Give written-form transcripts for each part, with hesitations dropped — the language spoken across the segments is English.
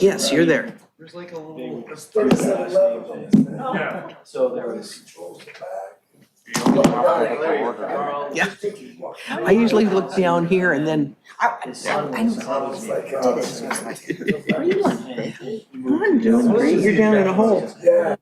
Yes, you're there. There's like a little. It's 3711. Yeah. So there was. Controls the back. Yeah. I usually look down here and then, Where you I'm doing great. You're down in a hole. Yeah.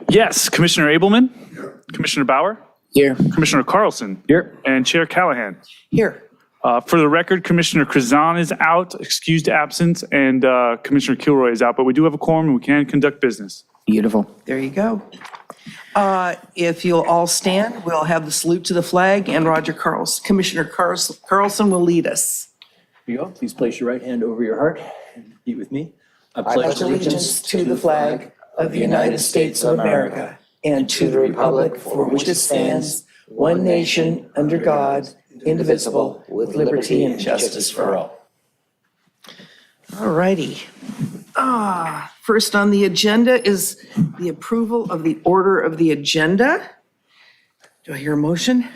Yes, Commissioner Abelman, Commissioner Bauer, Here. Commissioner Carlson. Here. And Chair Callahan. Here. For the record, Commissioner Krazan is out, excused absence, and Commissioner Kilroy is out, but we do have a quorum and we can conduct business. Beautiful. There you go. If you'll all stand, we'll have the salute to the flag, and Commissioner Carlson will lead us. Here you go. Please place your right hand over your heart and repeat with me. I pledge allegiance to the flag of the United States of America and to the republic for which it stands, one nation, under God, indivisible, with liberty and justice for all. All righty. First on the agenda is the approval of the order of the agenda. Do I hear a motion?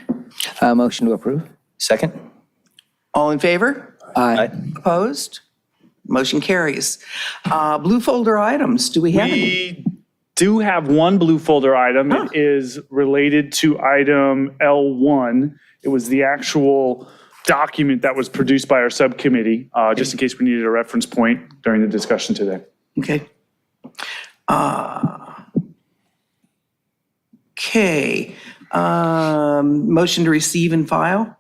Motion to approve. Second. All in favor? Aye. Opposed? Motion carries. Blue folder items, do we have any? We do have one blue folder item. It is related to item L1. It was the actual document that was produced by our subcommittee, just in case we needed a reference point during the discussion today. Okay. Okay. Motion to receive and file.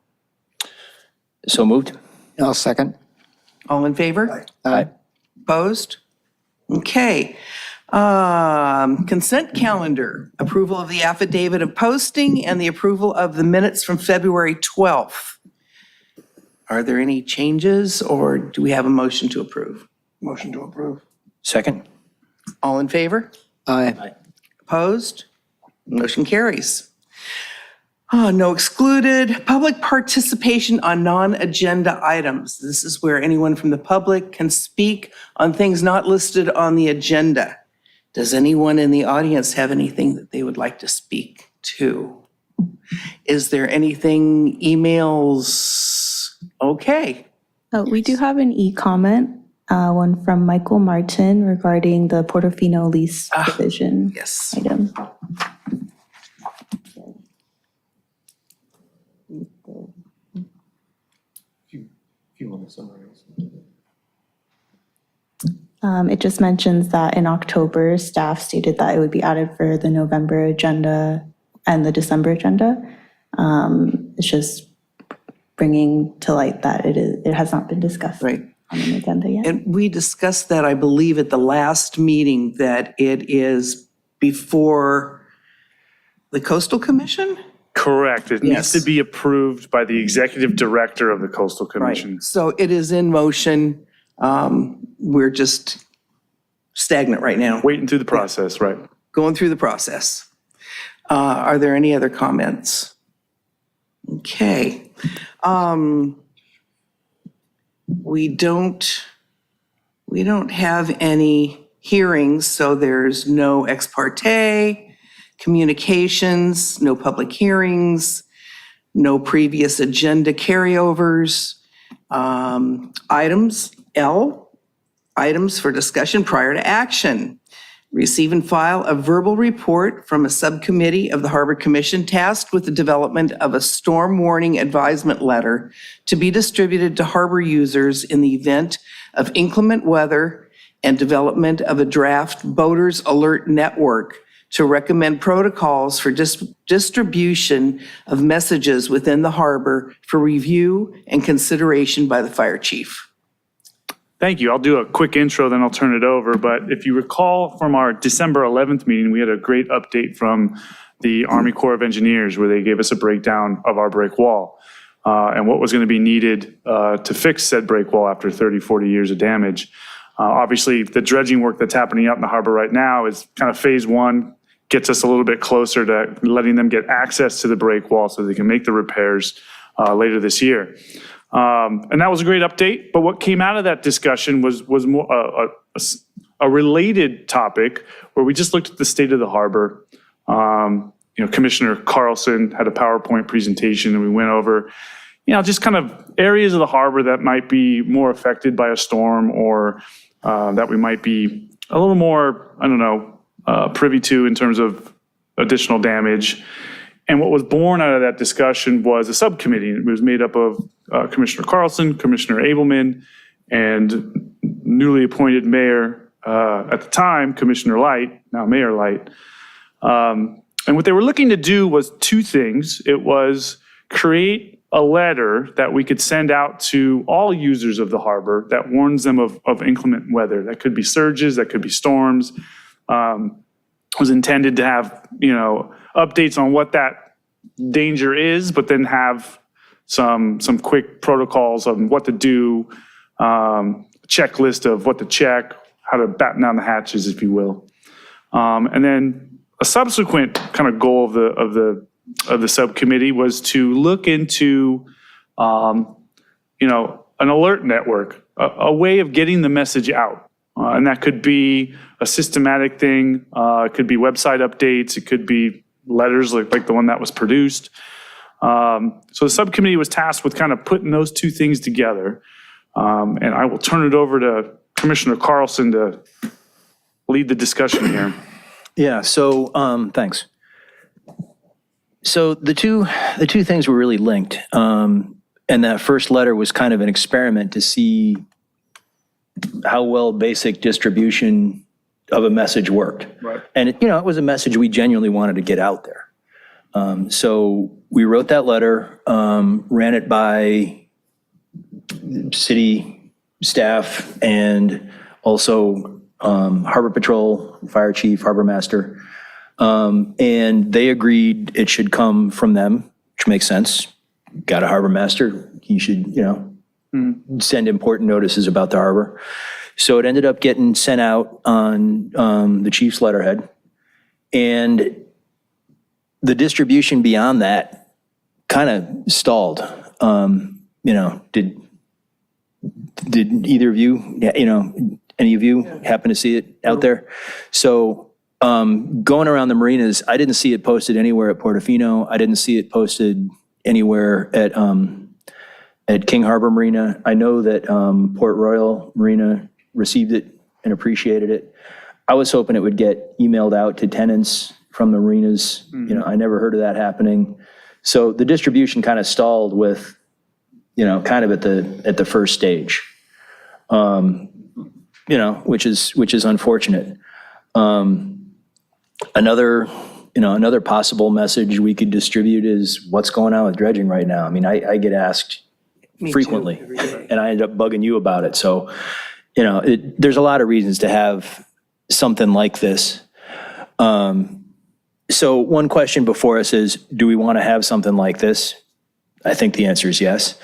So moved. I'll second. All in favor? Aye. Opposed? Okay. Consent calendar, approval of the affidavit of posting and the approval of the minutes from February 12th. Are there any changes or do we have a motion to approve? Motion to approve. Second? All in favor? Aye. Opposed? Motion carries. No excluded. Public participation on non-agenda items. This is where anyone from the public can speak on things not listed on the agenda. Does anyone in the audience have anything that they would like to speak to? Is there anything, emails? Okay. We do have an e-comment, one from Michael Martin regarding the Portofino lease provision Yes. item. If you want to summarize. It just mentions that in October, staff stated that it would be added for the November agenda and the December agenda. It's just bringing to light that it has not been discussed Right. on an agenda yet. And we discussed that, I believe, at the last meeting, that it is before the Coastal Commission? Correct. It needs Yes. to be approved by the executive director of the Coastal Commission. Right. So it is in motion. We're just stagnant right now, Waiting through the process, right? going through the process. Are there any other comments? Okay. We don't have any hearings, so there's no ex parte communications, no public hearings, no previous agenda carryovers. Items L, items for discussion prior to action. Receive and file a verbal report from a subcommittee of the Harbor Commission tasked with the development of a storm warning advisement letter to be distributed to harbor users in the event of inclement weather, and development of a draft boaters alert network to recommend protocols for distribution of messages within the harbor for review and consideration by the fire chief. Thank you. I'll do a quick intro, then I'll turn it over. But if you recall from our December 11th meeting, we had a great update from the Army Corps of Engineers where they gave us a breakdown of our break wall and what was going to be needed to fix said break wall after 30, 40 years of damage. Obviously, the dredging work that's happening out in the harbor right now is kind of phase one, gets us a little bit closer to letting them get access to the break wall so they can make the repairs later this year. And that was a great update, but what came out of that discussion was more a related topic where we just looked at the state of the harbor. Commissioner Carlson had a PowerPoint presentation and we went over, just kind of areas of the harbor that might be more affected by a storm or that we might be a little more, privy to in terms of additional damage. And what was born out of that discussion was a subcommittee. It was made up of Commissioner Carlson, Commissioner Abelman, and newly appointed mayor at the time, Commissioner Light, now Mayor Light. And what they were looking to do was two things. It was create a letter that we could send out to all users of the harbor that warns them of inclement weather. That could be surges, that could be storms. Was intended to have, updates on what that danger is, but then have some quick protocols on what to do, checklist of what to check, how to batten down the hatches, if you will. And then a subsequent kind of goal of the subcommittee was to look into, an alert network, a way of getting the message out. And that could be a systematic thing. It could be website updates. It could be letters like the one that was produced. So the subcommittee was tasked with kind of putting those two things together. And I will turn it over to Commissioner Carlson to lead the discussion here. Yeah, so, thanks. So the two things were really linked. And that first letter was kind of an experiment to see how well basic distribution of a message worked. Right. And it was a message we genuinely wanted to get out there. So we wrote that letter, ran it by city staff and also Harbor Patrol, Fire Chief, Harbor Master. And they agreed it should come from them, which makes sense. Got a harbor master, he should, send important notices about the harbor. So it ended up getting sent out on the chief's letterhead. And the distribution beyond that kind of stalled. Did either of you, any of you happen to see it out there? So going around the marinas, I didn't see it posted anywhere at Portofino. I didn't see it posted anywhere at King Harbor Marina. I know that Port Royal Marina received it and appreciated it. I was hoping it would get emailed out to tenants from the marinas. I never heard of that happening. So the distribution kind of stalled with, kind of at the first stage, which is unfortunate. Another possible message we could distribute is what's going on with dredging right now. I mean, I get asked frequently, and I end up bugging you about it. So, there's a lot of reasons to have something like this. So one question before us is, do we want to have something like this? I think the answer is yes.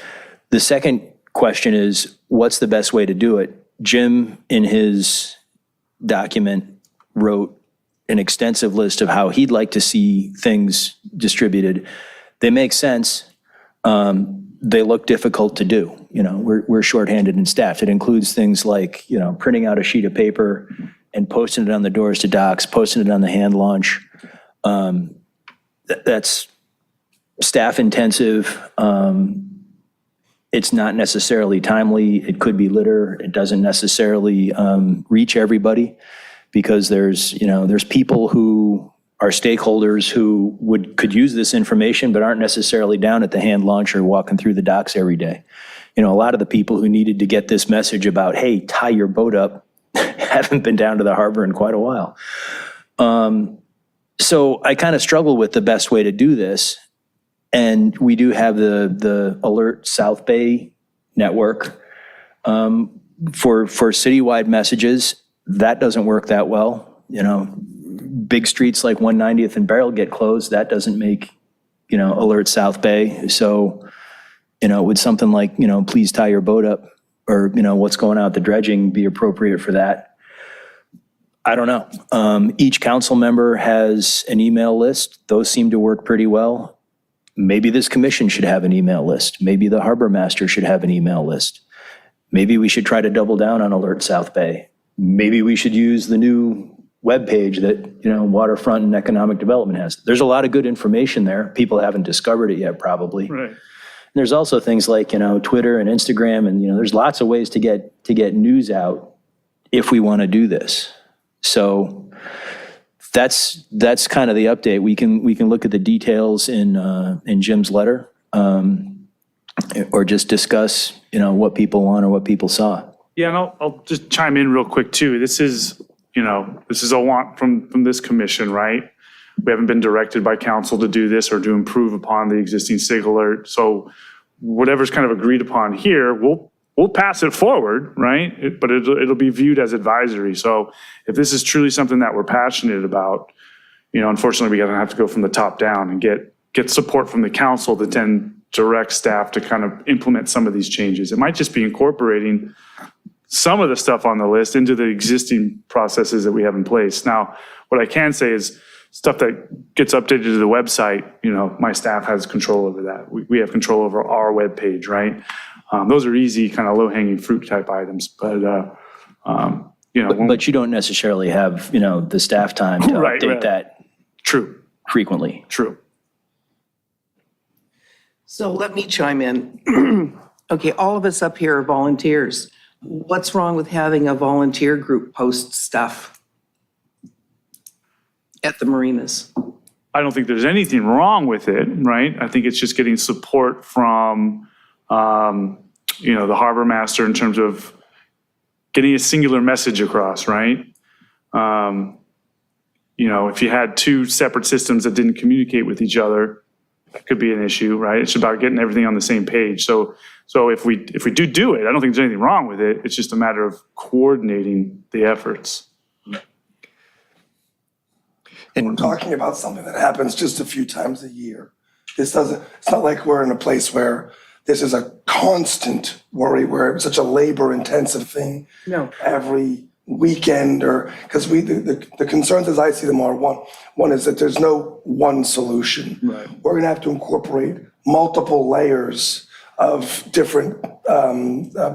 The second question is, what's the best way to do it? Jim, in his document, wrote an extensive list of how he'd like to see things distributed. They make sense. They look difficult to do. We're shorthanded in staff. It includes things like, printing out a sheet of paper and posting it on the doors to docks, posting it on the hand launch. That's staff intensive. It's not necessarily timely. It could be litter. It doesn't necessarily reach everybody, because there's people who are stakeholders who could use this information but aren't necessarily down at the hand launch or walking through the docks every day. A lot of the people who needed to get this message about, hey, tie your boat up, haven't been down to the harbor in quite a while. So I kind of struggle with the best way to do this. And we do have the Alert South Bay network for citywide messages. That doesn't work that well. Big streets like 190th and Beryl get closed. That doesn't make, Alert South Bay. So, would something like, please tie your boat up, or, what's going on with the dredging be appropriate for that? I don't know. Each council member has an email list. Those seem to work pretty well. Maybe this commission should have an email list. Maybe the harbor master should have an email list. Maybe we should try to double down on Alert South Bay. Maybe we should use the new webpage that, Waterfront and Economic Development has. There's a lot of good information there. People haven't discovered it yet, probably. Right. There's also things like, Twitter and Instagram, and, there's lots of ways to get news out if we want to do this. So that's kind of the update. We can look at the details in Jim's letter, or just discuss, what people want or what people saw. Yeah, and I'll just chime in real quick too. This is a want from this commission, right? We haven't been directed by council to do this or to improve upon the existing SIG alert. So whatever's kind of agreed upon here, we'll pass it forward, right? But it'll be viewed as advisory. So if this is truly something that we're passionate about, unfortunately, we're gonna have to go from the top down and get support from the council that then direct staff to kind of implement some of these changes. It might just be incorporating some of the stuff on the list into the existing processes that we have in place. Now, what I can say is stuff that gets updated to the website, my staff has control over that. We have control over our webpage, right? Those are easy, kind of low-hanging fruit type items, but But you don't necessarily have, the staff time to Right, update right. that true, frequently. true. So let me chime in. Okay, all of us up here are volunteers. What's wrong with having a volunteer group post stuff at the marinas? I don't think there's anything wrong with it, right? I think it's just getting support from, the harbor master in terms of getting a singular message across, right? If you had two separate systems that didn't communicate with each other, that could be an issue, right? It's about getting everything on the same page. So if we do it, I don't think there's anything wrong with it. It's just a matter of coordinating the efforts. We're talking about something that happens just a few times a year. It's not like we're in a place where this is a constant worry, where it's such a labor intensive thing. No. Every weekend, or because the concerns as I see them are one is that there's no one solution. Right. We're gonna have to incorporate multiple layers of different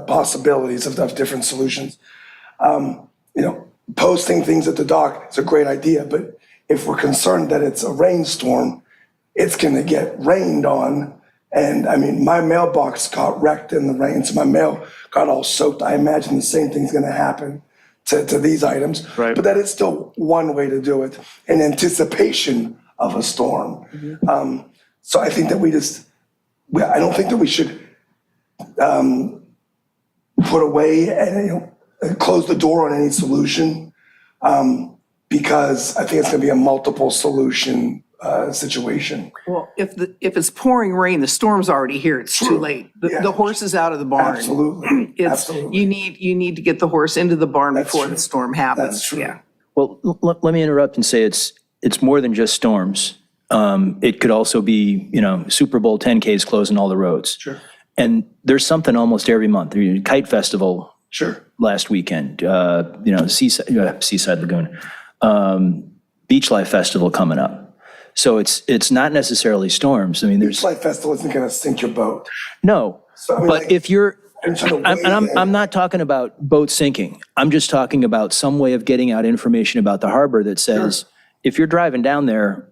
possibilities of different solutions. Posting things at the dock is a great idea, but if we're concerned that it's a rainstorm, it's gonna get rained on. And I mean, my mailbox got wrecked in the rain, so my mail got all soaked. I imagine the same thing's gonna happen to these items. Right. But that is still one way to do it in anticipation of a storm. So I think that I don't think that we should put away and close the door on any solution, because I think it's going to be a multiple solution situation. Well, if it's pouring rain, the storm's already here, it's too late. Yeah. The horse is out of the barn. Absolutely. Absolutely. You need to get the horse into the barn before true. the storm happens. That's true. Yeah. Well, let me interrupt and say it's more than just storms. It could also be, Super Bowl 10Ks closing all the roads. Sure. And there's something almost every month. Kite Festival Sure. last weekend, Seaside Lagoon, Beach Life Festival coming up. So it's not necessarily storms. I mean, Beach Life Festival isn't going to sink your boat. no, So, I mean, but like, if you're, I'm trying to I'm, weigh and I'm, in. I'm not talking about boat sinking. I'm just talking about some way of getting out information about the harbor that says, if you're driving down there,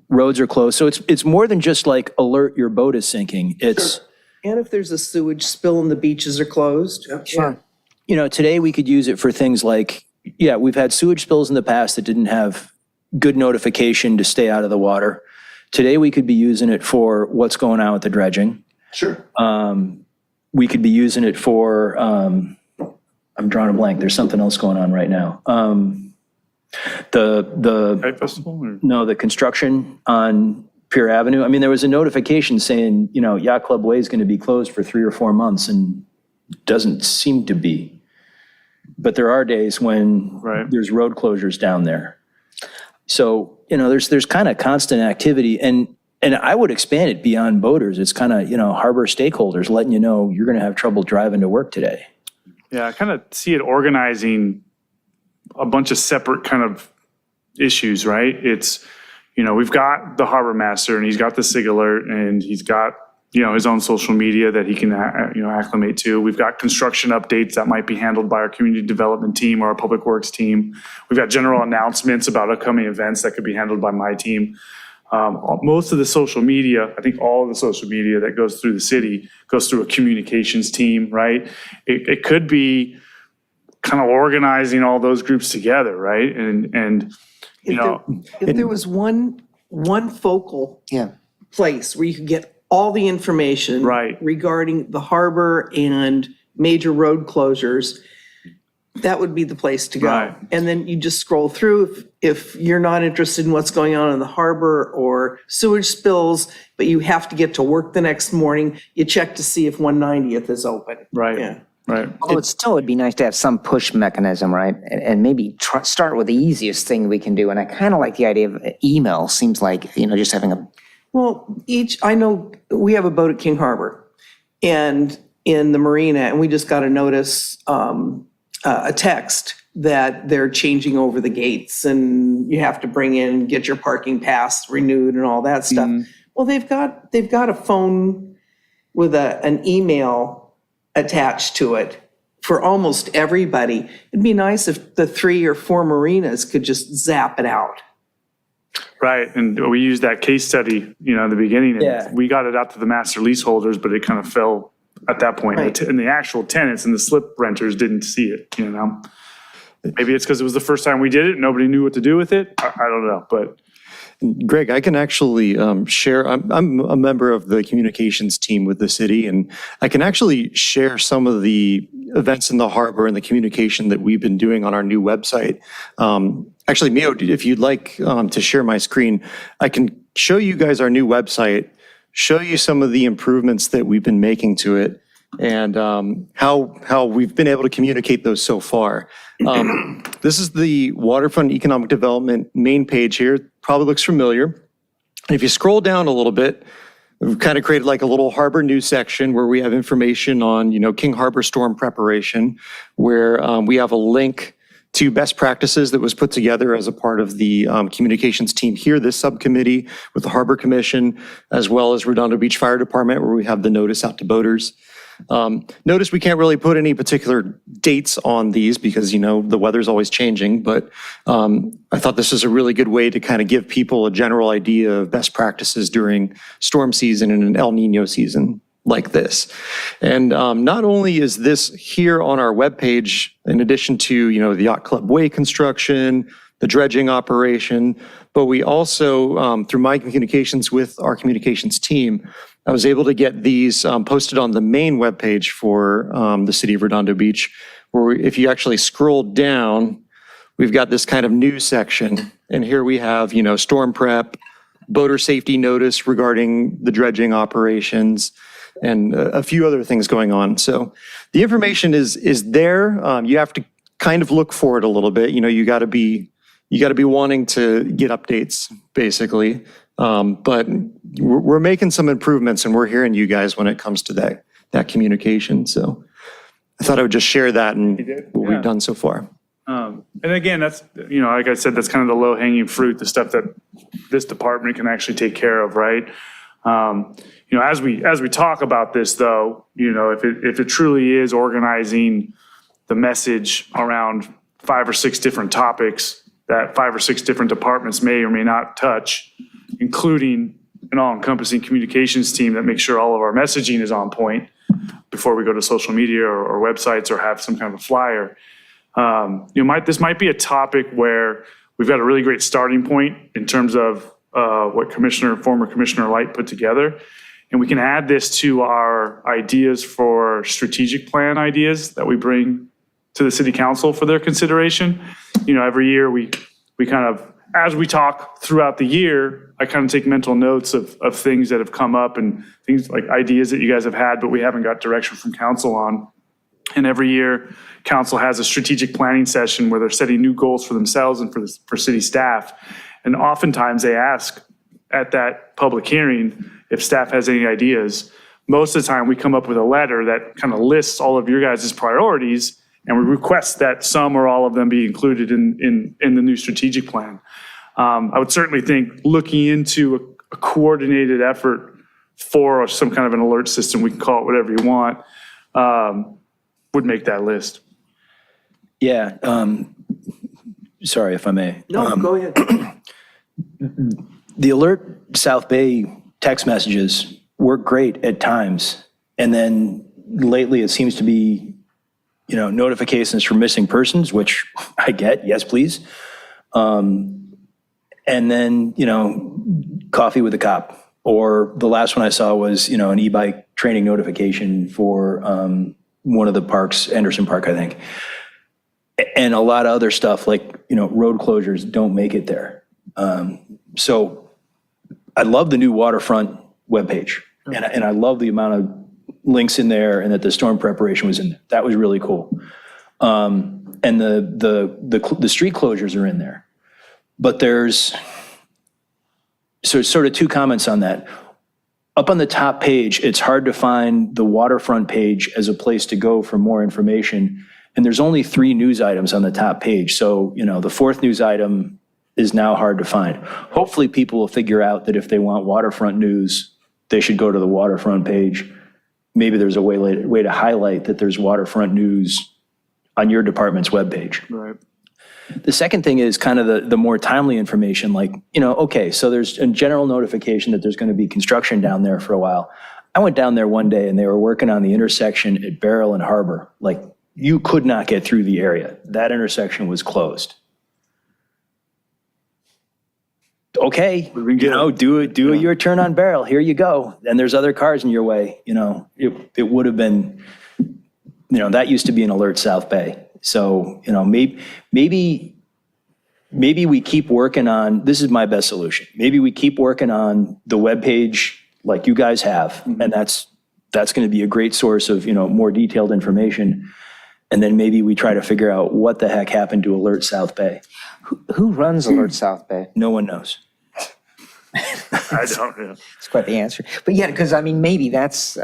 roads are closed. So it's more than just like alert your boat is sinking. It's, And if there's a sewage spill and the beaches are closed. Sure. today we could use it for things like, we've had sewage spills in the past that didn't have good notification to stay out of the water. Today we could be using it for what's going on with the dredging. Sure. We could be using it for, I'm drawing a blank. There's something else going on right now. The Kite Festival? Or? No, the construction on Pier Avenue. I mean, there was a notification saying, Yacht Club Way is going to be closed for 3 or 4 months, and doesn't seem to be. But there are days when there's road closures down there. So, there's kind of constant activity, and I would expand it beyond boaters. It's kind of, harbor stakeholders letting you know you're going to have trouble driving to work today. Yeah, I kind of see it organizing a bunch of separate kind of issues, right? It's, we've got the harbor master and he's got the SIG alert and he's got, his own social media that he can, acclimate to. We've got construction updates that might be handled by our community development team or our public works team. We've got general announcements about upcoming events that could be handled by my team. Most of the social media, I think all of the social media that goes through the city goes through a communications team, right? It could be kind of organizing all those groups together, right? And If there was one focal place where you could get all the information Right. regarding the harbor and major road closures, that would be the place to go. Right. And then you just scroll through. If you're not interested in what's going on in the harbor or sewage spills, but you have to get to work the next morning, you check to see if 190th is open. right, Yeah. right. Although it still would be nice to have some push mechanism, right? And maybe start with the easiest thing we can do. And I kind of like the idea of email. Seems like, just having a, Well, I know we have a boat at King Harbor and in the marina, and we just got a notice, a text that they're changing over the gates and you have to bring in, get your parking pass renewed and all that stuff. Well, they've got a phone with an email attached to it for almost everybody. It'd be nice if the 3 or 4 marinas could just zap it out. Right, and we used that case study, in the beginning. Yeah. And we got it out to the master leaseholders, but it kind of fell at that point. Right. And the actual tenants and the slip renters didn't see it, Maybe it's because it was the first time we did it. Nobody knew what to do with it. I don't know, but. Greg, I can actually share, I'm a member of the communications team with the city, and I can actually share some of the events in the harbor and the communication that we've been doing on our new website. Actually, Mio, if you'd like to share my screen, I can show you guys our new website. show you some of the improvements that we've been making to it and how we've been able to communicate those so far. This is the Waterfront Economic Development main page here. Probably looks familiar. And if you scroll down a little bit, we've kind of created like a little harbor news section where we have information on, King Harbor storm preparation, where we have a link to best practices that was put together as a part of the communications team here, this subcommittee with the Harbor Commission, as well as Redondo Beach Fire Department, where we have the notice out to boaters. Notice we can't really put any particular dates on these because, the weather's always changing, but I thought this is a really good way to kind of give people a general idea of best practices during storm season and an El Nino season like this. And not only is this here on our webpage, in addition to, the Yacht Club Way construction, the dredging operation, but we also, through my communications with our communications team, I was able to get these posted on the main webpage for the city of Redondo Beach, where if you actually scroll down, we've got this kind of news section. And here we have, storm prep, boater safety notice regarding the dredging operations, and a few other things going on. So the information is there. You have to kind of look for it a little bit. You got to be wanting to get updates, basically. But we're making some improvements, and we're hearing you guys when it comes to that communication. So I thought I would just share that and what we've done so far. And again, that's, like I said, that's kind of the low hanging fruit, the stuff that this department can actually take care of, right? As we talk about this though, if it truly is organizing the message around 5 or 6 different topics that 5 or 6 different departments may or may not touch, including an all-encompassing communications team that makes sure all of our messaging is on point before we go to social media or websites or have some kind of a flyer. This might be a topic where we've got a really great starting point in terms of what former Commissioner Light put together. And we can add this to our ideas for strategic plan ideas that we bring to the city council for their consideration. Every year we kind of, as we talk throughout the year, I kind of take mental notes of things that have come up and things like ideas that you guys have had, but we haven't got direction from council on. And every year, council has a strategic planning session where they're setting new goals for themselves and for city staff. And oftentimes they ask at that public hearing if staff has any ideas. Most of the time we come up with a letter that kind of lists all of your guys' priorities, and we request that some or all of them be included in the new strategic plan. I would certainly think looking into a coordinated effort for some kind of an alert system, we can call it whatever you want, would make that list. Yeah. Sorry if I may. No, go ahead. The Alert South Bay text messages work great at times. And then lately it seems to be, notifications for missing persons, which I get, yes, please. And then, coffee with a cop. Or the last one I saw was, an e-bike training notification for one of the parks, Anderson Park, I think. And a lot of other stuff like, road closures don't make it there. So I love the new waterfront webpage. And I love the amount of links in there and that the storm preparation was in there. That was really cool. And the street closures are in there. But there's sort of 2 comments on that. Up on the top page, it's hard to find the waterfront page as a place to go for more information. And there's only 3 news items on the top page. So, the 4th news item is now hard to find. Hopefully people will figure out that if they want waterfront news, they should go to the waterfront page. Maybe there's a way to highlight that there's waterfront news on your department's webpage. Right. The second thing is kind of the more timely information, like, okay, so there's a general notification that there's going to be construction down there for a while. I went down there one day and they were working on the intersection at Barrel and Harbor. Like, you could not get through the area. That intersection was closed. Okay, do a U-turn on Barrel. Here you go. And there's other cars in your way. It would have been, that used to be an Alert South Bay. So, maybe we keep working on, this is my best solution. Maybe we keep working on the webpage like you guys have, and that's going to be a great source of, more detailed information. And then maybe we try to figure out what the heck happened to Alert South Bay. Who runs Alert South Bay? No one knows. I don't know. It's quite the answer. But yeah, because maybe it's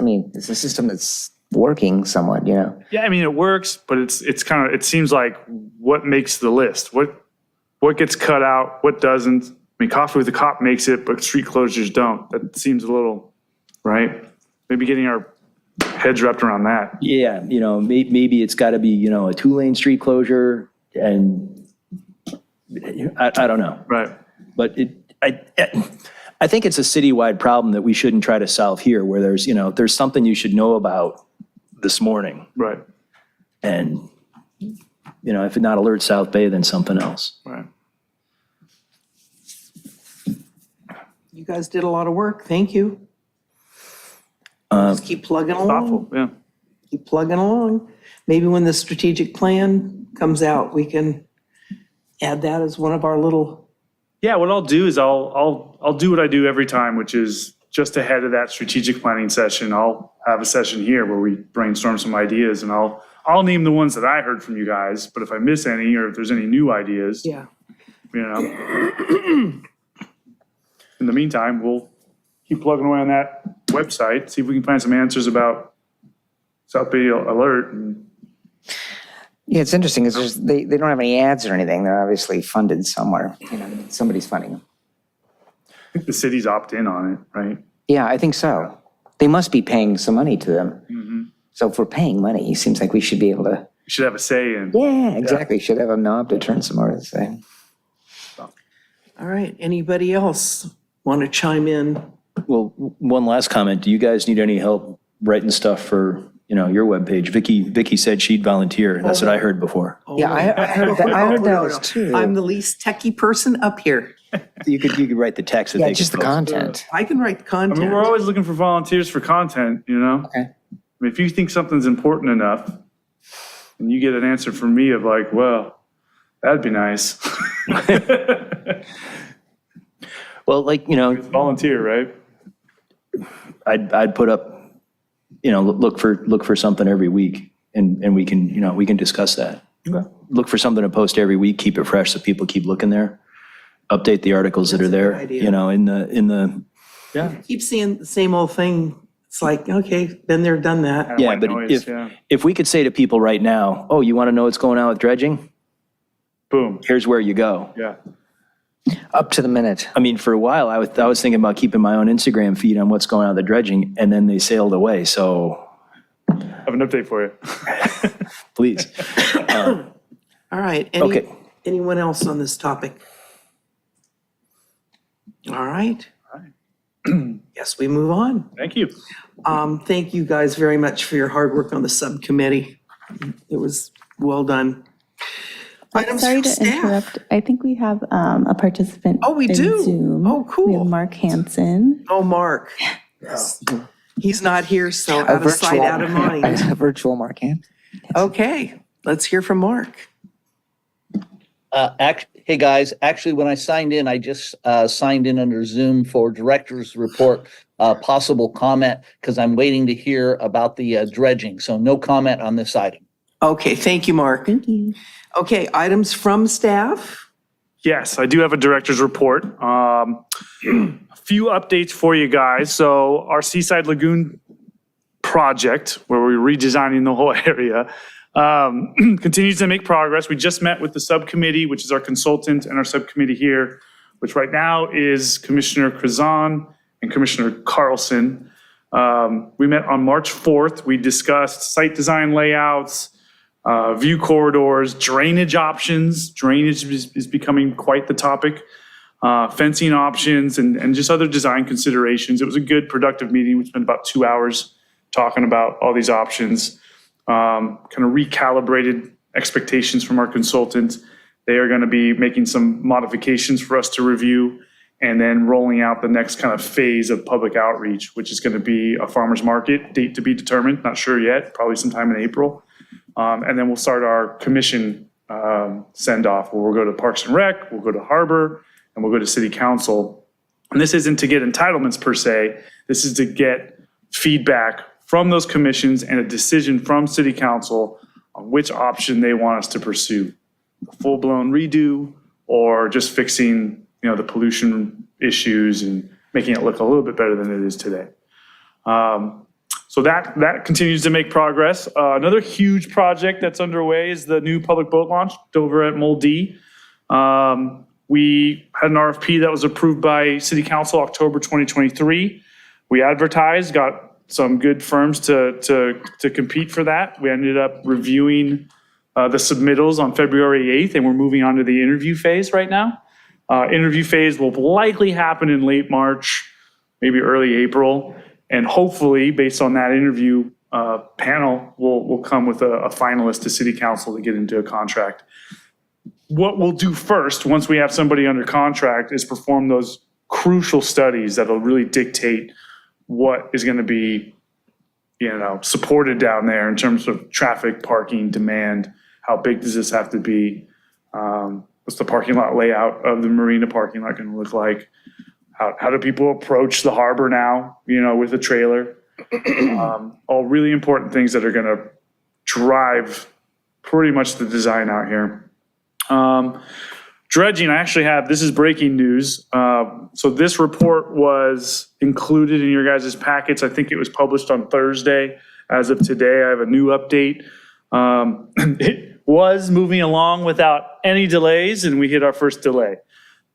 a system that's working somewhat, Yeah, it works, but it's kind of, it seems like what makes the list? What gets cut out? What doesn't? Coffee with a Cop makes it, but street closures don't. That seems a little, right? Maybe getting our heads wrapped around that. Yeah, maybe it's got to be, a 2-lane street closure, and I don't know. Right. But I think it's a citywide problem that we shouldn't try to solve here, where there's something you should know about this morning. Right. And, if it's not Alert South Bay, then something else. Right. You guys did a lot of work. Thank you. Just keep plugging Thoughtful, along. yeah. Keep plugging along. Maybe when the strategic plan comes out, we can add that as one of our little. Yeah, what I'll do is I'll do what I do every time, which is just ahead of that strategic planning session, I'll have a session here where we brainstorm some ideas, and I'll name the ones that I heard from you guys, but if I miss any, or if there's any new ideas, Yeah. In the meantime, we'll keep plugging away on that website, see if we can find some answers about South Bay Alert. And Yeah, it's interesting. It's just they don't have any ads or anything. They're obviously funded somewhere. Somebody's funding them. I think the cities opt in on it, right? Yeah, I think so. They must be paying some money to them. So if we're paying money, it seems like we should be able to. We should have a say in. Yeah, exactly. Should have a knob to turn some more to say. All right. Anybody else want to chime in? Well, one last comment. Do you guys need any help writing stuff for, your webpage? Vicky said she'd volunteer. That's what I heard before. Yeah, I heard that. I heard that too. I'm the least techie person up here. You could write the text that Yeah, they just the could post. content. I can write the content. We're always looking for volunteers for content, Okay. If you think something's important enough, and you get an answer from me of like, well, that'd be nice. Well, Volunteer, right? I'd put up, look for something every week, and we can discuss that. Look for something to post every week, keep it fresh so people keep looking there. Update the articles that are there, idea. in the. Keep seeing the same old thing. It's like, okay, been there, done that. Yeah, White but noise, yeah. if we could say to people right now, oh, you want to know what's going on with dredging? Boom. Here's where you go. Yeah. Up to the minute. For a while, I was thinking about keeping my own Instagram feed on what's going on with the dredging, and then they sailed away, so I have an update for you. please. All right. Okay. Anyone else on this topic? All right. Yes, we move on. Thank you. Thank you guys very much for your hard work on the subcommittee. It was well done. Items Sorry from to staff. interrupt. I think we have a participant. Oh, we in do? Zoom. Oh, cool. We have Mark Hansen. Oh, Mark. He's not here, so out of sight, out of mind. A virtual Marcan. Okay, let's hear from Mark. Hey, guys, actually, when I signed in, I just signed in under Zoom for director's report, possible comment, because I'm waiting to hear about the dredging. So no comment on this item. Okay, thank you, Mark. Thank you. Okay, items from staff. Yes, I do have a director's report. A few updates for you guys. So our Seaside Lagoon project, where we're redesigning the whole area, continues to make progress. We just met with the subcommittee, which is our consultant, and our subcommittee here, which right now is Commissioner Krazan and Commissioner Carlson. We met on March 4th. We discussed site design layouts, view corridors, drainage options. Drainage is becoming quite the topic. Fencing options and just other design considerations. It was a good, productive meeting. We spent about 2 hours talking about all these options. Kind of recalibrated expectations from our consultant. They are going to be making some modifications for us to review and then rolling out the next kind of phase of public outreach, which is going to be a farmer's market, date to be determined, not sure yet, probably sometime in April. And then we'll start our commission send off where we'll go to Parks and Rec, we'll go to Harbor, and we'll go to City Council. And this isn't to get entitlements per se. This is to get feedback from those commissions and a decision from city council on which option they want us to pursue. A full-blown redo or just fixing, the pollution issues and making it look a little bit better than it is today. So that continues to make progress. Another huge project that's underway is the new public boat launch over at Moldy. We had an RFP that was approved by City Council October 2023. We advertised, got some good firms to compete for that. We ended up reviewing the submittals on February 8th, and we're moving on to the interview phase right now. Interview phase will likely happen in late March, maybe early April. And hopefully, based on that interview panel, we'll come with a finalist to City Council to get into a contract. What we'll do first, once we have somebody under contract, is perform those crucial studies that'll really dictate what is going to be, supported down there in terms of traffic, parking, demand. How big does this have to be? What's the parking lot layout of the marina parking lot going to look like? How do people approach the harbor now, with a trailer? All really important things that are going to drive pretty much the design out here. Dredging, I actually have, this is breaking news. So this report was included in your guys' packets. I think it was published on Thursday. As of today, I have a new update. It was moving along without any delays, and we hit our first delay.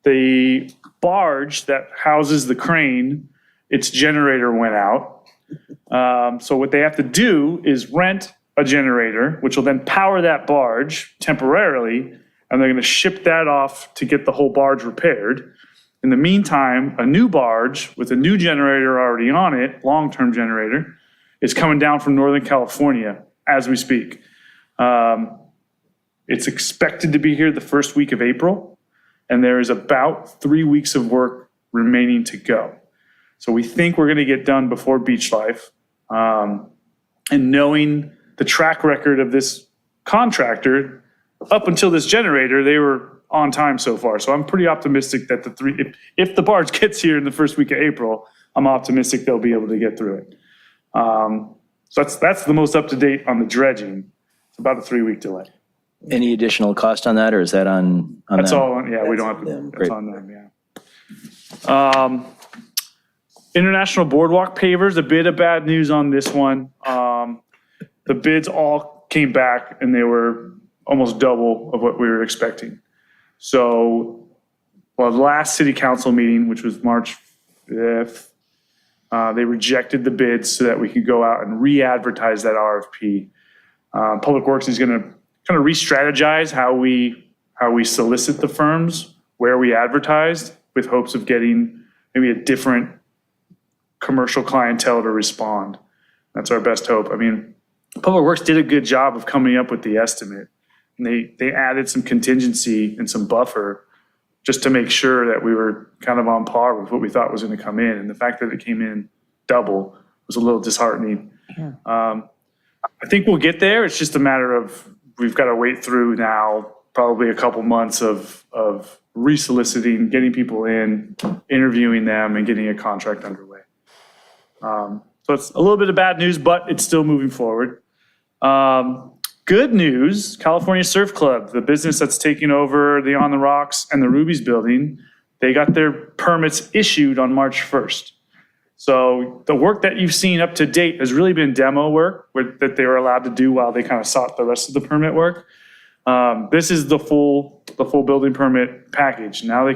The barge that houses the crane, its generator went out. So what they have to do is rent a generator, which will then power that barge temporarily, and they're going to ship that off to get the whole barge repaired. In the meantime, a new barge with a new generator already on it, long-term generator, is coming down from Northern California as we speak. It's expected to be here the first week of April, and there is about 3 weeks of work remaining to go. So we think we're going to get done before Beach Life. And knowing the track record of this contractor, up until this generator, they were on time so far. So I'm pretty optimistic that if the barge gets here in the first week of April, I'm optimistic they'll be able to get through it. So that's the most up to date on the dredging. It's about a 3-week delay. Any additional cost on that, or is that on That's them? all, yeah, we don't have to, that's on them, yeah. International Boardwalk pavers, a bit of bad news on this one. The bids all came back and they were almost double of what we were expecting. So, the last city council meeting, which was March 5th, they rejected the bids so that we could go out and re-advertise that RFP. Public Works is going to kind of re-strategize how we solicit the firms, where we advertised, with hopes of getting maybe a different commercial clientele to respond. That's our best hope. I mean, Public Works did a good job of coming up with the estimate. And they added some contingency and some buffer just to make sure that we were kind of on par with what we thought was going to come in. And the fact that it came in double was a little disheartening. Yeah. I think we'll get there. It's just a matter of we've got to wait through now probably a couple months of resoliciting, getting people in, interviewing them, and getting a contract underway. So it's a little bit of bad news, but it's still moving forward. Good news, California Surf Club, the business that's taking over the On the Rocks and the Ruby's building, they got their permits issued on March 1st. So the work that you've seen up to date has really been demo work that they were allowed to do while they kind of sought the rest of the permit work. This is the full building permit package. Now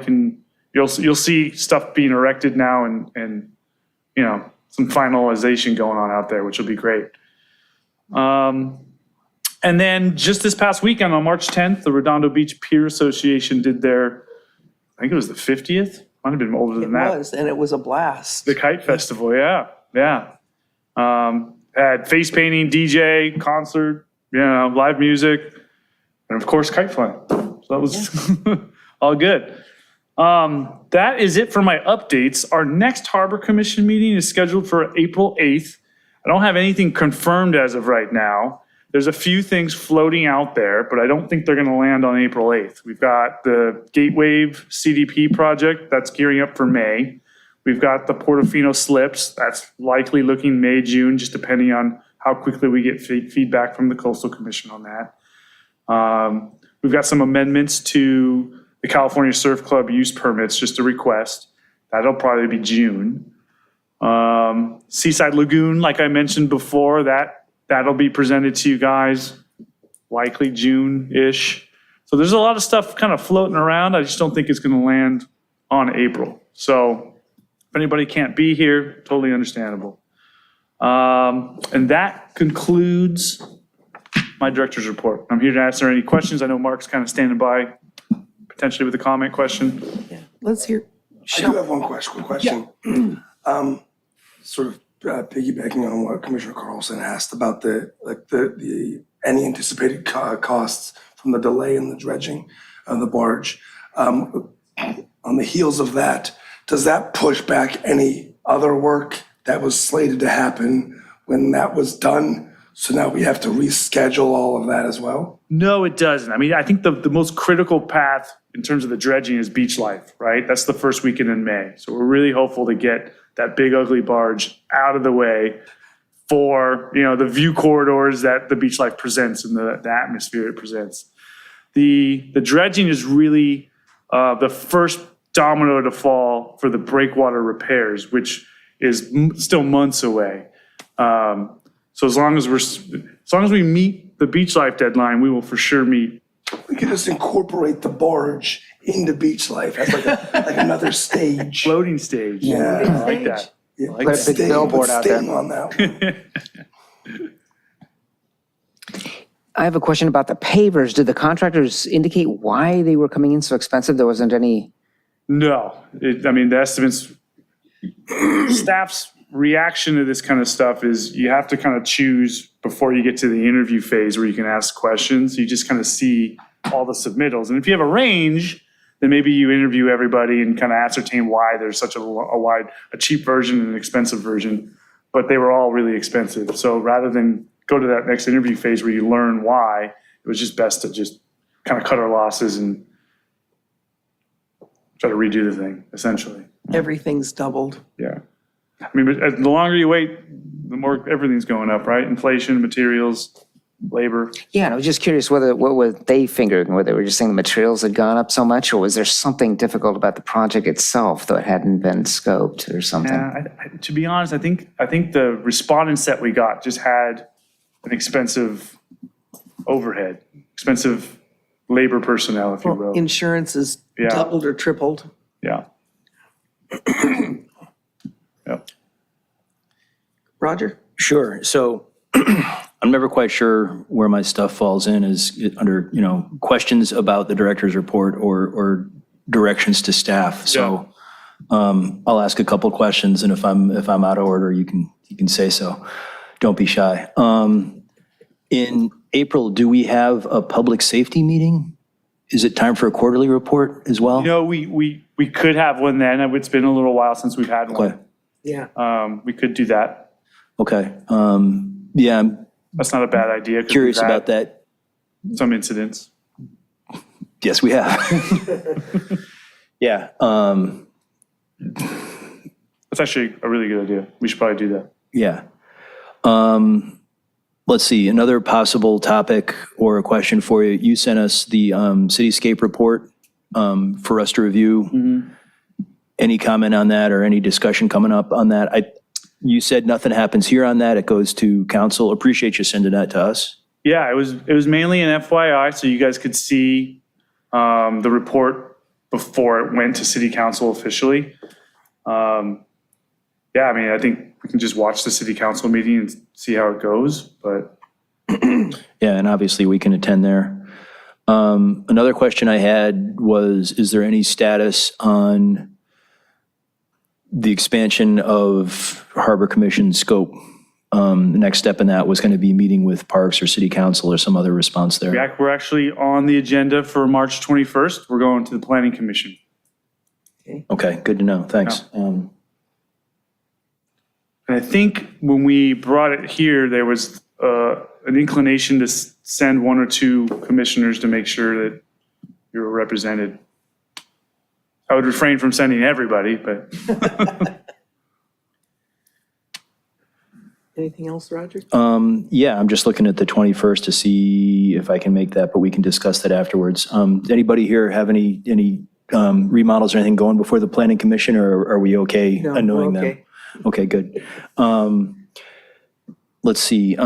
you'll see stuff being erected now and some finalization going on out there, which will be great. And then just this past weekend on March 10th, the Redondo Beach Pier Association did their, I think it was the 50th, might have been older than that. It was, and it was a blast. The Kite Festival, yeah. Had face painting, DJ, concert, live music, and of course kite flying. So that was all good. That is it for my updates. Our next Harbor Commission meeting is scheduled for April 8th. I don't have anything confirmed as of right now. There's a few things floating out there, but I don't think they're going to land on April 8th. We've got the Gateway CDP project that's gearing up for May. We've got the Portofino slips. That's likely looking May, June, just depending on how quickly we get feedback from the Coastal Commission on that. We've got some amendments to the California Surf Club use permits, just a request. That'll probably be June. Seaside Lagoon, like I mentioned before, that'll be presented to you guys likely June-ish. So there's a lot of stuff kind of floating around. I just don't think it's going to land on April. So if anybody can't be here, totally understandable. And that concludes my director's report. I'm here to answer any questions. I know Mark's kind of standing by, potentially with a comment question. Let's hear. I do have one quick question. Sort of piggybacking on what Commissioner Carlson asked about the any anticipated costs from the delay in the dredging of the barge. On the heels of that, does that push back any other work that was slated to happen when that was done? So now we have to reschedule all of that as well? No, it doesn't. I mean, I think the most critical path in terms of the dredging is beach life, right? That's the first weekend in May. So we're really hopeful to get that big ugly barge out of the way for, the view corridors that the beach life presents and the atmosphere it presents. The dredging is really the first domino to fall for the breakwater repairs, which is still months away. So as long as we meet the beach life deadline, we will for sure meet. We could just incorporate the barge into beach life as like another stage. Floating stage. Yeah. I like that. Yeah, Put a big billboard out there. Sting on that one. I have a question about the pavers. Did the contractors indicate why they were coming in so expensive? There wasn't any. No, the estimates, staff's reaction to this kind of stuff is you have to kind of choose before you get to the interview phase where you can ask questions. You just kind of see all the submittals. And if you have a range, then maybe you interview everybody and kind of ascertain why there's such a cheap version and an expensive version, but they were all really expensive. So rather than go to that next interview phase where you learn why, it was just best to just kind of cut our losses and try to redo the thing, essentially. Everything's doubled. Yeah. But the longer you wait, the more everything's going up, right? Inflation, materials, labor. Yeah, and I was just curious what were they figuring? Whether they were just saying the materials had gone up so much, or was there something difficult about the project itself that hadn't been scoped or something? Yeah, to be honest, I think the respondent set we got just had an expensive overhead, expensive labor personnel, if you will. Insurance is doubled or tripled. Yeah. Yep. Roger? Sure. So I'm never quite sure where my stuff falls in is under, questions about the director's report or directions to staff. So I'll ask a couple questions, and if I'm out of order, you can say so. Don't be shy. In April, do we have a public safety meeting? Is it time for a quarterly report as well? We could have one then. It's been a little while since we've had one. Okay. Yeah. We could do that. Okay. Yeah, I'm That's not a bad idea. 'Cause curious we've had about that. some incidents. Yes, we have. Yeah. That's actually a really good idea. We should probably do that. Yeah. Let's see, another possible topic or a question for you. You sent us the cityscape report for us to review. Any comment on that or any discussion coming up on that? You said nothing happens here on that. It goes to council. Appreciate you sending that to us. Yeah, it was mainly an FYI, so you guys could see the report before it went to city council officially. I think we can just watch the city council meeting and see how it goes, but. Yeah, and obviously we can attend there. Another question I had was, is there any status on the expansion of Harbor Commission scope? The next step in that was going to be meeting with Parks or City Council or some other response there. We're actually on the agenda for March 21st. We're going to the Planning Commission. Okay, good to know. Thanks. And I think when we brought it here, there was an inclination to send one or two commissioners to make sure that you were represented. I would refrain from sending everybody, but Anything else, Roger? Yeah, I'm just looking at the 21st to see if I can make that, but we can discuss that afterwards. Anybody here have any remodels or anything going before the planning commission, or are we okay No, knowing we're them? okay. Okay, good. Let's see.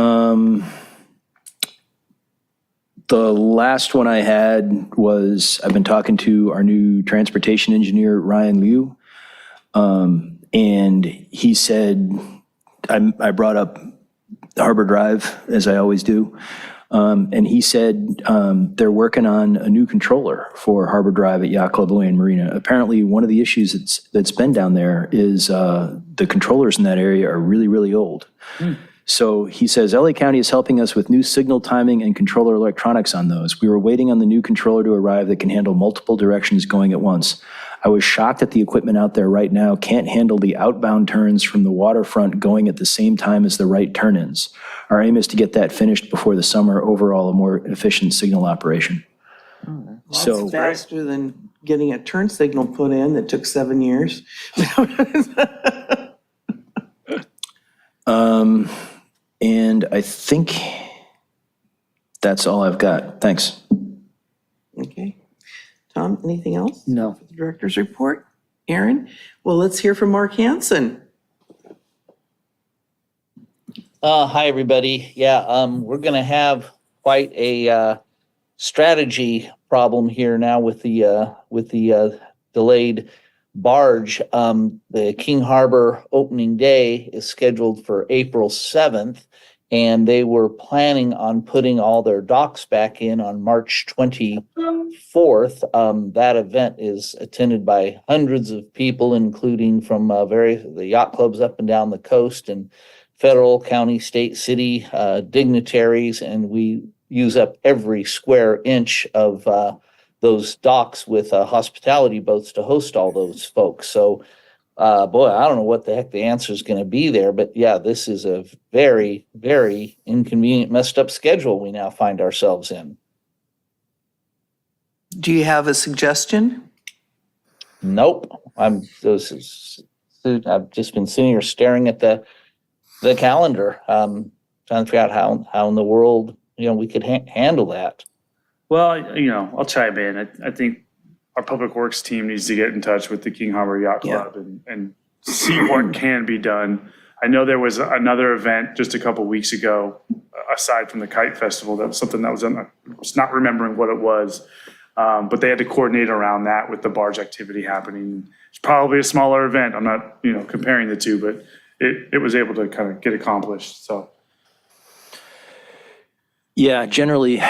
The last one I had was, I've been talking to our new transportation engineer, Ryan Liu. And he said, I brought up Harbor Drive, as I always do. And he said they're working on a new controller for Harbor Drive at Yacht Club and Marina. Apparently, one of the issues that's been down there is the controllers in that area are really, really old. So he says LA County is helping us with new signal timing and controller electronics on those. We were waiting on the new controller to arrive that can handle multiple directions going at once. I was shocked that the equipment out there right now can't handle the outbound turns from the waterfront going at the same time as the right turn-ins. Our aim is to get that finished before the summer. Overall, a more efficient signal operation. So That's faster than getting a turn signal put in that took 7 years. And I think that's all I've got. Thanks. Okay. Tom, anything else? No. For the director's report? Aaron? Well, let's hear from Mark Hansen. Hi, everybody. Yeah, we're going to have quite a strategy problem here now with the delayed barge. The King Harbor opening day is scheduled for April 7th, and they were planning on putting all their docks back in on March 24th. That event is attended by hundreds of people, including from the yacht clubs up and down the coast, and federal, county, state, city dignitaries, and we use up every square inch of those docks with hospitality boats to host all those folks. So, boy, I don't know what the heck the answer is going to be there, but yeah, this is a very, very inconvenient, messed up schedule we now find ourselves in. Do you have a suggestion? Nope. I've just been sitting here staring at the calendar, trying to figure out how in the world, we could handle that. well, I'll chime in. I think our public works team needs to get in touch with the King Harbor Yacht Club and see what can be done. I know there was another event just a couple weeks ago, aside from the Kite Festival, that was something that was I'm just not remembering what it was. But they had to coordinate around that with the barge activity happening. It's probably a smaller event. I'm not, comparing the two, but it was able to kind of get accomplished, so. Yeah, generally,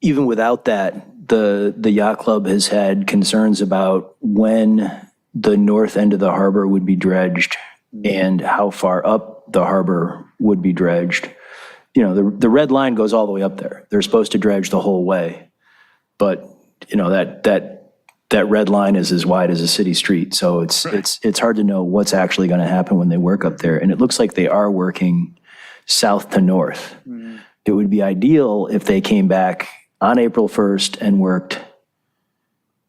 even without that, the yacht club has had concerns about when the north end of the harbor would be dredged and how far up the harbor would be dredged. The red line goes all the way up there. They're supposed to dredge the whole way. But, that red line is as wide as a city street. So it's hard to know what's actually going to happen when they work up there. And it looks like they are working south to north. It would be ideal if they came back on April 1st and worked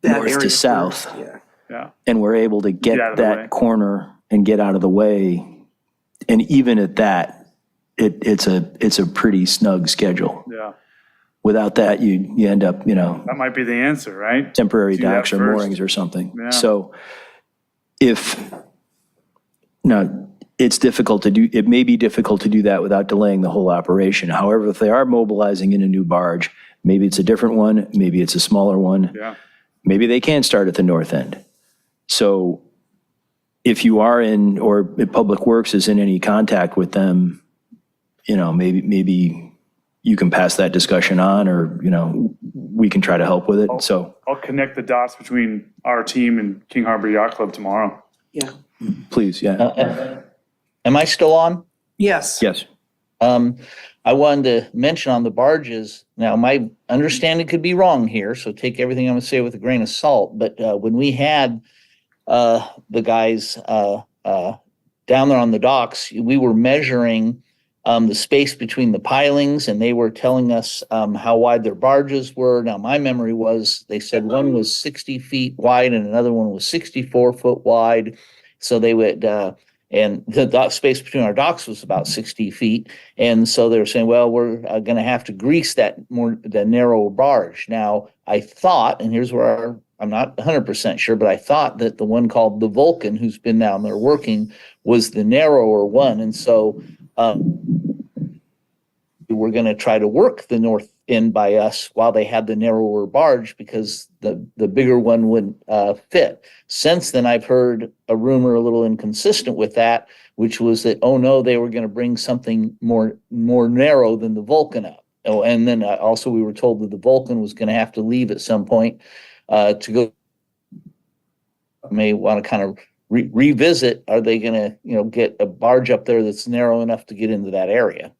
That north area to south. first, yeah. Yeah. And were able to get out of the way. that corner and get out of the way. And even at that, it's a pretty snug schedule. Yeah, Without that, you end up, that might be the answer, right? temporary Do that docks or first. moorings or something. Yeah. So it's difficult to do, it may be difficult to do that without delaying the whole operation. However, if they are mobilizing in a new barge, maybe it's a different one, maybe it's a smaller one. Yeah. Maybe they can start at the north end. So if you are in, or if Public Works is in any contact with them, maybe you can pass that discussion on, or, we can try to help with it. So I'll connect the dots between our team and King Harbor Yacht Club tomorrow. Yeah. please, yeah. Am I still on? Yes. Yes. I wanted to mention on the barges, now my understanding could be wrong here, so take everything I'm going to say with a grain of salt, but when we had the guys down there on the docks, we were measuring the space between the pilings, and they were telling us how wide their barges were. Now, my memory was they said one was 60 feet wide and another one was 64 foot wide. So they would, and the dock space between our docks was about 60 feet. And so they were saying, well, we're going to have to grease the narrower barge. Now, I thought, and here's where I'm not 100% sure, but I thought that the one called the Vulcan, who's been down there working, was the narrower one. And so we're going to try to work the north end by us while they had the narrower barge because the bigger one wouldn't fit. Since then, I've heard a rumor a little inconsistent with that, which was that, oh no, they were going to bring something more narrow than the Vulcan up. Oh, and then also we were told that the Vulcan was going to have to leave at some point to go. May want to kind of revisit. Are they going to, get a barge up there that's narrow enough to get into that area?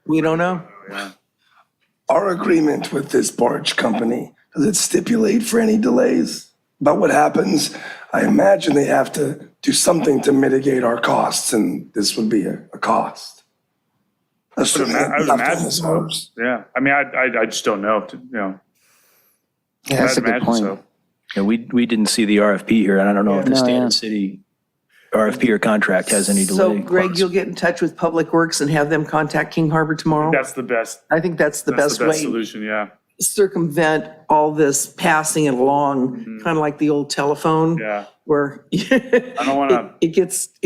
We don't know. Our agreement with this barge company, does it stipulate for any delays about what happens? I imagine they have to do something to mitigate our costs, and this would be a cost. Assuming I would nothing imagine is so. ours. Yeah, I mean, I just don't know. Yeah, that's a I'd good imagine point. so. Yeah, we didn't see the RFP here, and I don't know if the No, Standard yeah. City RFP or contract has any delay. So Greg, clause. you'll get in touch with Public Works and have them contact King Harbor tomorrow? That's the best. I think that's the best way solution. Yeah. to circumvent all this passing it along, kind of like the old telephone. Yeah. Where I don't want to. it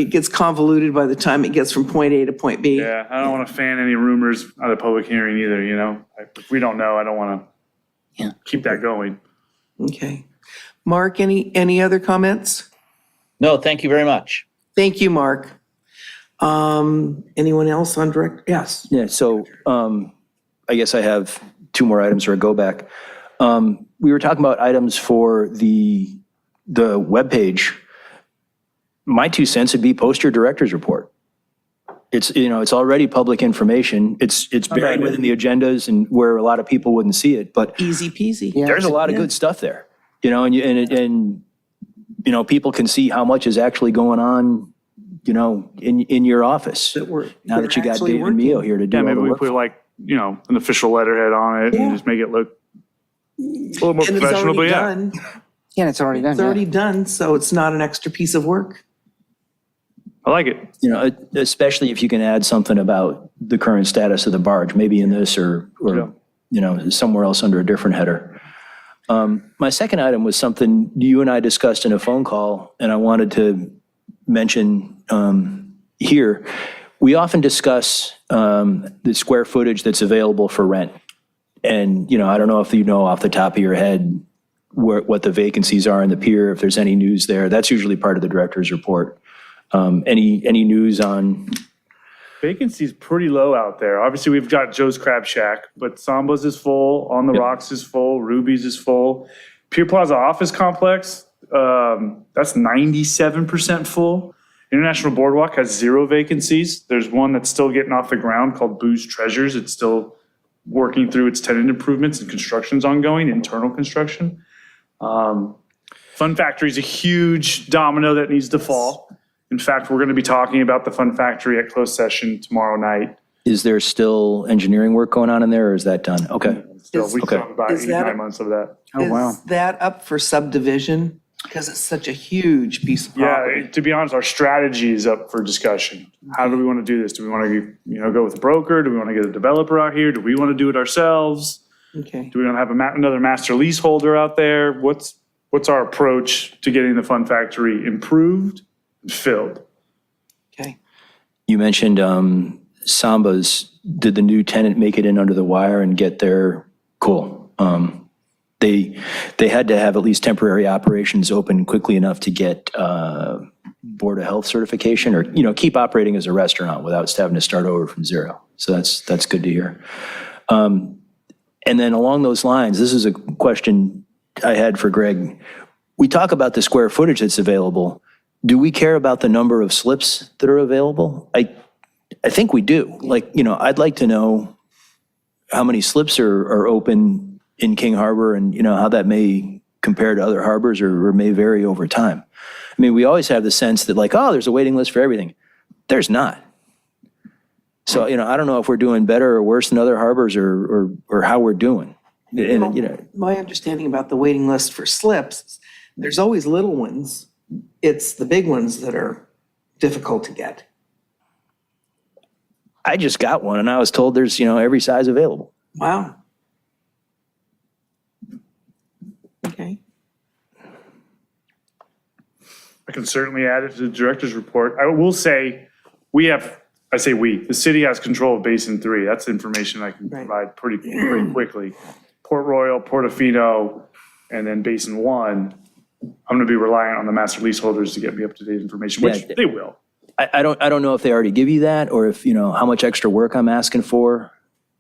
gets convoluted by the time it gets from point A to point B. Yeah, I don't want to fan any rumors at a public hearing either. If we don't know, I don't want to keep that going. Okay. Mark, any other comments? No, thank you very much. Thank you, Mark. Anyone else on direct? Yes. Yeah, so I guess I have two more items or a go back. We were talking about items for the webpage. My 2 cents would be post your director's report. It's already public information. It's buried within the agendas and where a lot of people wouldn't see it, but Easy peasy. there's a lot of good stuff there, and people can see how much is actually going on, in your office. Now that you got actually Dave and Mio here to do Yeah, all maybe the we work. put an official letterhead on it and just make it look a little more And it's professional. But already yeah, done. Yeah, it's already done. It's already done, so it's not an extra piece of work. I like it. Especially if you can add something about the current status of the barge, maybe in this or somewhere else under a different header. My second item was something you and I discussed in a phone call, and I wanted to mention here. We often discuss the square footage that's available for rent. And, I don't know if you know off the top of your head what the vacancies are in the pier, if there's any news there. That's usually part of the director's report. Any news on? Vacancy's pretty low out there. Obviously, we've got Joe's Crab Shack, but Samba's is full, On the Rocks is full, Ruby's is full. Pier Plaza Office Complex, that's 97% full. International Boardwalk has 0 vacancies. There's one that's still getting off the ground called Booze Treasures. It's still working through its tenant improvements and construction's ongoing, internal construction. Fun Factory is a huge domino that needs to fall. In fact, we're going to be talking about the Fun Factory at closed session tomorrow night. Is there still engineering work going on in there, or is that done? Okay. So we Okay. talked about Is that 8-9 months of that. Oh, wow. Is that up for subdivision? Because it's such a huge piece of Yeah, property. to be honest, our strategy is up for discussion. How do we want to do this? Do we want to, go with a broker? Do we want to get a developer out here? Do we want to do it ourselves? Okay. Do we want to have another master leaseholder out there? What's our approach to getting the Fun Factory improved and filled? Okay. You mentioned Samba's. Did the new tenant make it in under the wire and get there? Cool. They had to have at least temporary operations open quickly enough to get Board of Health certification, or keep operating as a restaurant without having to start over from zero. So that's good to hear. And then along those lines, this is a question I had for Greg. We talk about the square footage that's available. Do we care about the number of slips that are available? I think we do. I'd like to know how many slips are open in King Harbor, and how that may compare to other harbors or may vary over time. I mean, we always have the sense that like, oh, there's a waiting list for everything. There's not. So, I don't know if we're doing better or worse than other harbors or how we're doing. And, My understanding about the waiting list for slips, there's always little ones. It's the big ones that are difficult to get. I just got one and I was told there's, every size available. Wow. Okay. I can certainly add it to the director's report. I will say, the city has control of Basin 3. That's information I can Right. provide pretty quickly. Port Royal, Portofino, and then Basin 1, I'm going to be reliant on the master leaseholders to get me up-to-date information, which Yeah. they will. I don't know if they already give you that or if, how much extra work I'm asking for.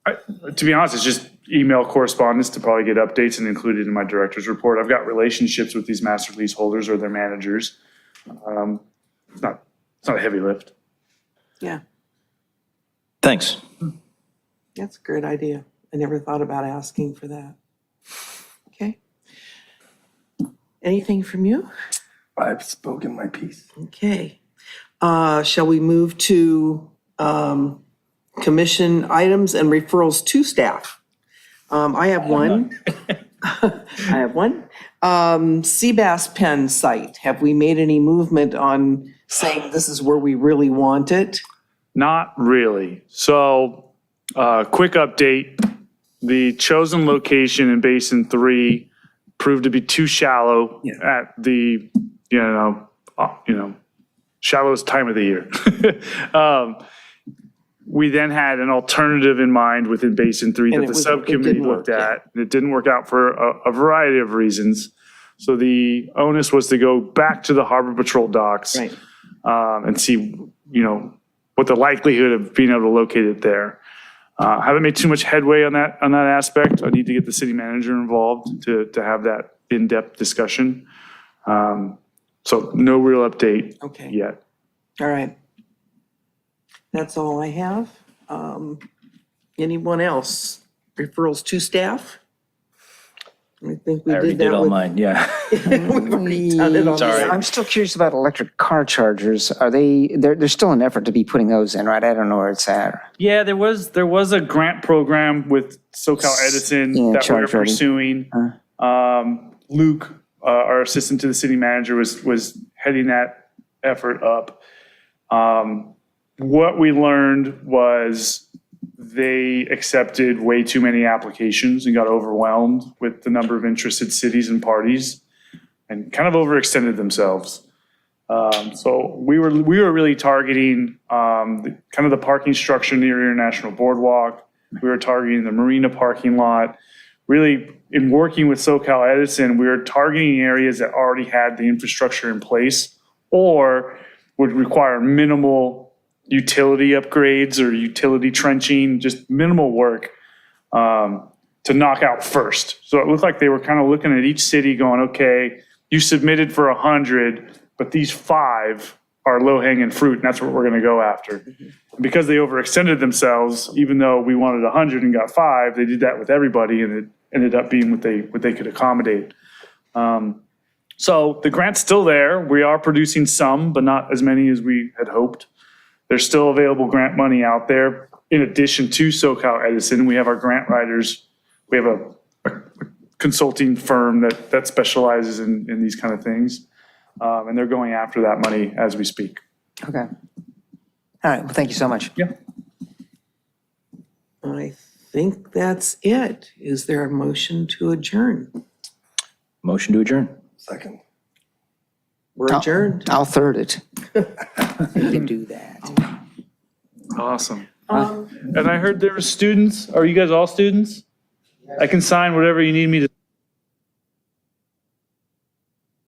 To be honest, it's just email correspondence to probably get updates and include it in my director's report. I've got relationships with these master leaseholders or their managers. It's not a heavy lift. Yeah, Thanks. that's a great idea. I never thought about asking for that. Okay. Anything from you? I've spoken my piece. Okay. Shall we move to commission items and referrals to staff? I have one. Seabass Pen site. Have we made any movement on saying this is where we really want it? Not really. So, quick update. The chosen location in Basin 3 proved to be too shallow at the, shallowest time of the year. We then had an alternative in mind within Basin 3 that the subcommittee looked at. It didn't work out for a variety of reasons. So the onus was to go back to the Harbor Patrol docks Right. and see, what the likelihood of being able to locate it there. Haven't made too much headway on that aspect. I need to get the city manager involved to have that in-depth discussion. So no real update Okay. yet. All right. That's all I have. Anyone else? Referrals to staff? I think we I already did that did all with. mine, yeah. We've already done it on Sorry. the- I'm still curious about electric car chargers. Are there's still an effort to be putting those in, right? I don't know where it's at. Yeah, there was a grant program with SoCal Edison Yeah, that we were charge ready. pursuing. Luke, our assistant to the city manager, was heading that effort up. What we learned was they accepted way too many applications and got overwhelmed with the number of interested cities and parties and kind of overextended themselves. So we were really targeting kind of the parking structure near International Boardwalk. We were targeting the marina parking lot. Really, in working with SoCal Edison, we were targeting areas that already had the infrastructure in place or would require minimal utility upgrades or utility trenching, just minimal work to knock out first. So it looked like they were kind of looking at each city going, okay, you submitted for 100, but these 5 are low-hanging fruit, and that's what we're going to go after. Because they overextended themselves, even though we wanted 100 and got 5, they did that with everybody, and it ended up being what they could accommodate. So the grant's still there. We are producing some, but not as many as we had hoped. There's still available grant money out there. In addition to SoCal Edison, we have our grant writers. We have a consulting firm that specializes in these kind of things. And they're going after that money as we speak. Okay. All right. Well, thank you so much. Yeah. I think that's it. Is there a motion to adjourn? Motion to adjourn. Second. We're adjourned. I'll third it. You can do that. Awesome. And I heard there were students. Are you guys all students? I can sign whatever you need me to